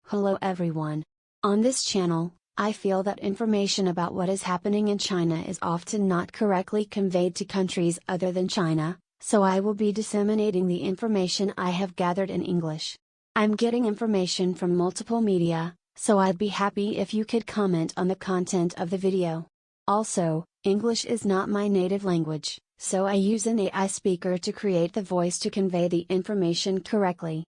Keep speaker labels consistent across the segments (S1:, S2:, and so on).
S1: Hello everyone. On this channel, I feel that information about what is happening in China is often not correctly conveyed to countries other than China, so I will be disseminating the information I have gathered in English. I'm getting information from multiple media, so I'd be happy if you could comment on the content of the video. Also, English is not my native language, so I use an AI speaker to create the voice to convey the information correctly.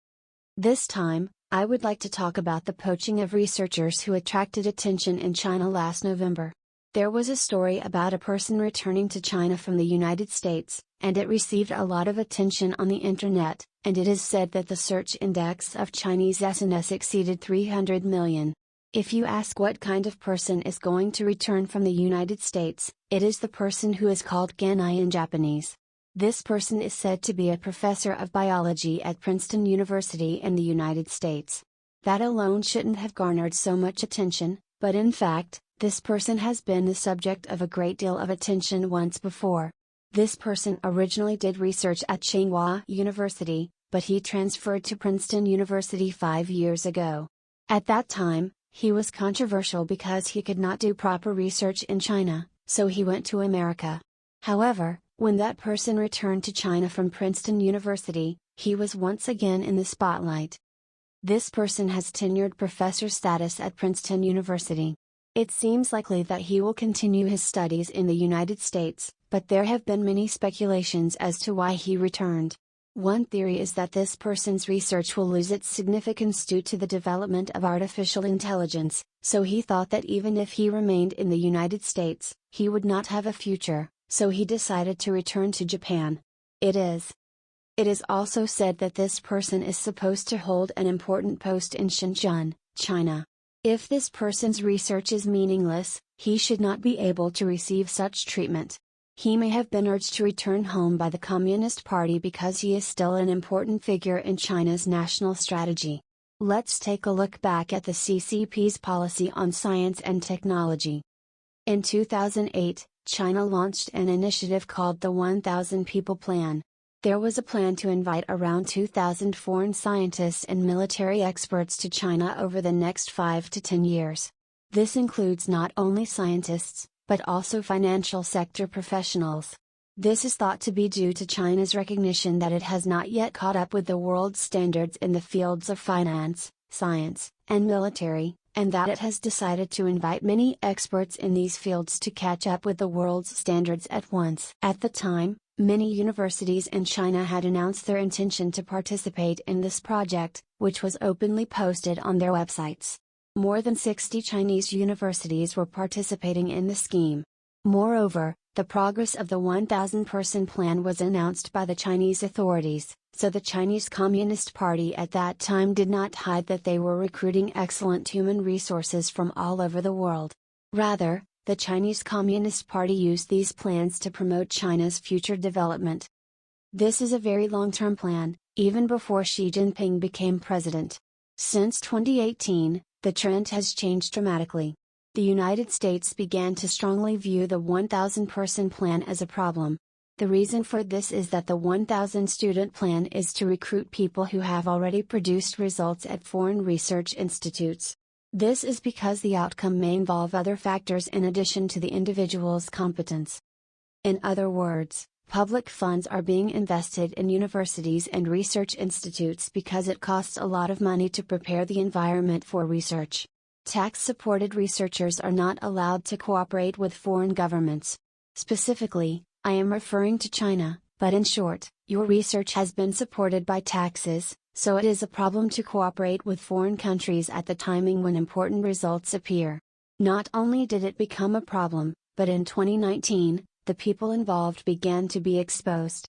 S1: This time, I would like to talk about the poaching of researchers who attracted attention in China last November. There was a story about a person returning to China from the United States, and it received a lot of attention on the internet, and it is said that the search index of Chinese SNS exceeded 300 million. If you ask what kind of person is going to return from the United States, it is the person who is called Genai in Japanese. This person is said to be a professor of biology at Princeton University in the United States. That alone shouldn't have garnered so much attention, but in fact, this person has been the subject of a great deal of attention once before. This person originally did research at Tsinghua University, but he transferred to Princeton University 5 years ago. At that time, he was controversial because he could not do proper research in China, so he went to America. However, when that person returned to China from Princeton University, he was once again in the spotlight. This person has tenured professor status at Princeton University. It seems likely that he will continue his studies in the United States, but there have been many speculations as to why he returned. One theory is that this person's research will lose its significance due to the development of artificial intelligence, so he thought that even if he remained in the United States, he would not have a future, so he decided to return to Japan. It is also said that this person is supposed to hold an important post in Shenzhen, China. If this person's research is meaningless, he should not be able to receive such treatment. He may have been urged to return home by the Communist Party because he is still an important figure in China's national strategy. Let's take a look back at the CCP's policy on science and technology. In 2008, China launched an initiative called the 1,000 People Plan. There was a plan to invite around 2,000 foreign scientists and military experts to China over the next 5 to 10 years. This includes not only scientists, but also financial sector professionals. This is thought to be due to China's recognition that it has not yet caught up with the world's standards in the fields of finance, science, and military, and that it has decided to invite many experts in these fields to catch up with the world's standards at once. At the time, many universities in China had announced their intention to participate in this project, which was openly posted on their websites. More than 60 Chinese universities were participating in the scheme. Moreover, the progress of the 1,000-person plan was announced by the Chinese authorities, so the Chinese Communist Party at that time did not hide that they were recruiting excellent human resources from all over the world. Rather, the Chinese Communist Party used these plans to promote China's future development. This is a very long-term plan, even before Xi Jinping became president. Since 2018, the trend has changed dramatically. The United States began to strongly view the 1,000-person plan as a problem. The reason for this is that the 1,000-student plan is to recruit people who have already produced results at foreign research institutes. This is because the outcome may involve other factors in addition to the individual's competence. In other words, public funds are being invested in universities and research institutes because it costs a lot of money to prepare the environment for research. Tax-supported researchers are not allowed to cooperate with foreign governments. Specifically, I am referring to China, but in short, your research has been supported by taxes, so it is a problem to cooperate with foreign countries at the timing when important results appear. Not only did it become a problem, but in 2019, the people involved began to be exposed.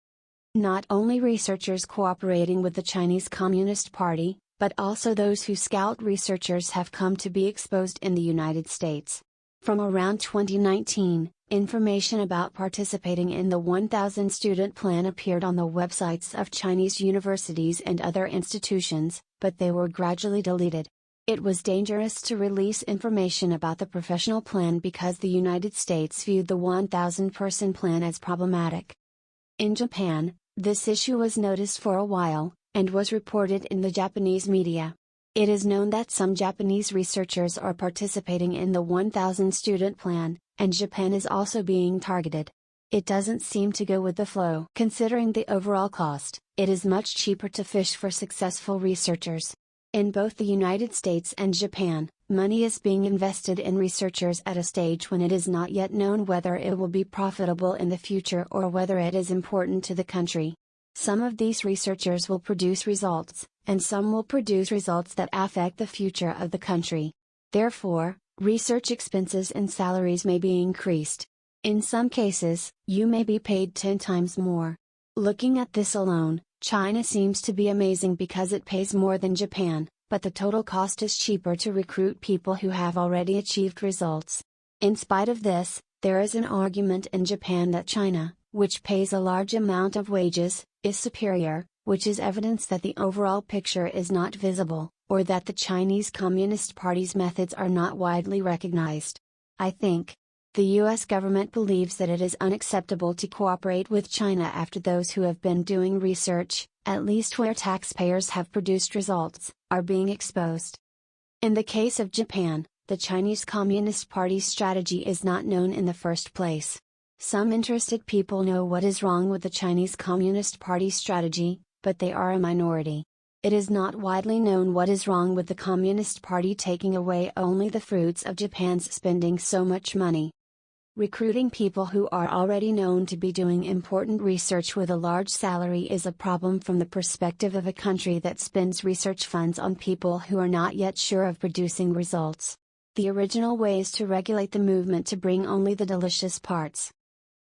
S1: Not only researchers cooperating with the Chinese Communist Party, but also those who scout researchers have come to be exposed in the United States. From around 2019, information about participating in the 1,000-student plan appeared on the websites of Chinese universities and other institutions, but they were gradually deleted. It was dangerous to release information about the professional plan because the United States viewed the 1,000-person plan as problematic. In Japan, this issue was noticed for a while, and was reported in the Japanese media. It is known that some Japanese researchers are participating in the 1,000 student plan, and Japan is also being targeted. It doesn't seem to go with the flow. Considering the overall cost, it is much cheaper to fish for successful researchers. In both the United States and Japan, money is being invested in researchers at a stage when it is not yet known whether it will be profitable in the future or whether it is important to the country. Some of these researchers will produce results, and some will produce results that affect the future of the country. Therefore, research expenses and salaries may be increased. In some cases, you may be paid 10 times more. Looking at this alone, China seems to be amazing because it pays more than Japan, but the total cost is cheaper to recruit people who have already achieved results. In spite of this, there is an argument in Japan that China, which pays a large amount of wages, is superior, which is evidence that the overall picture is not visible, or that the Chinese Communist Party's methods are not widely recognized. I think the US government believes that it is unacceptable to cooperate with China after those who have been doing research, at least where taxpayers have produced results, are being exposed. In the case of Japan, the Chinese Communist Party's strategy is not known in the first place. Some interested people know what is wrong with the Chinese Communist Party strategy, but they are a minority. It is not widely known what is wrong with the Communist Party taking away only the fruits of Japan's spending so much money. Recruiting people who are already known to be doing important research with a large salary is a problem from the perspective of a country that spends research funds on people who are not yet sure of producing results. The original way is to regulate the movement to bring only the delicious parts.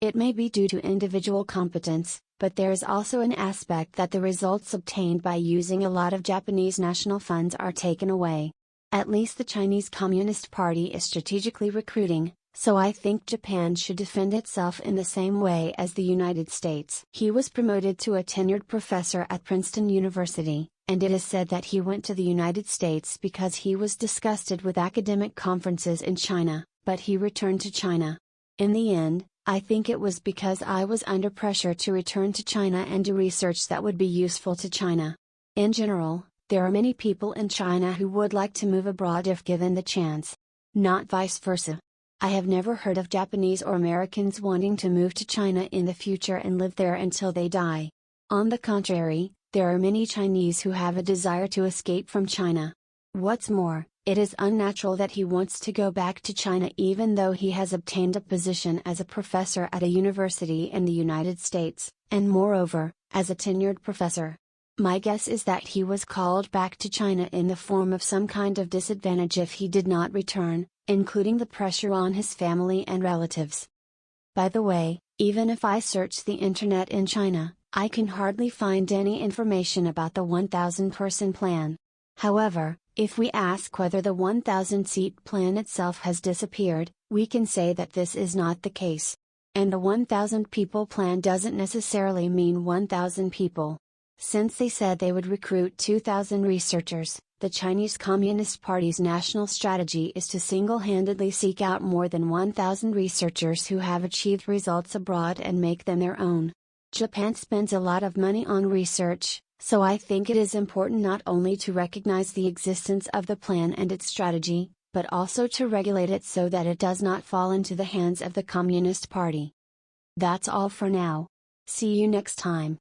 S1: It may be due to individual competence, but there is also an aspect that the results obtained by using a lot of Japanese national funds are taken away. At least the Chinese Communist Party is strategically recruiting, so I think Japan should defend itself in the same way as the United States. He was promoted to a tenured professor at Princeton University, and it is said that he went to the United States because he was disgusted with academic conferences in China, but he returned to China. In the end, I think it was because I was under pressure to return to China and do research that would be useful to China. In general, there are many people in China who would like to move abroad if given the chance. Not vice versa. I have never heard of Japanese or Americans wanting to move to China in the future and live there until they die. On the contrary, there are many Chinese who have a desire to escape from China. What's more, it is unnatural that he wants to go back to China even though he has obtained a position as a professor at a university in the United States, and moreover, as a tenured professor. My guess is that he was called back to China in the form of some kind of disadvantage if he did not return, including the pressure on his family and relatives. By the way, even if I search the internet in China, I can hardly find any information about the 1,000-person plan. However, if we ask whether the 1,000-seat plan itself has disappeared, we can say that this is not the case. And the 1,000-people plan doesn't necessarily mean 1,000 people. Since they said they would recruit 2,000 researchers, the Chinese Communist Party's national strategy is to single-handedly seek out more than 1,000 researchers who have achieved results abroad and make them their own. Japan spends a lot of money on research, so I think it is important not only to recognize the existence of the plan and its strategy, but also to regulate it so that it does not fall into the hands of the Communist Party. That's all for now. See you next time.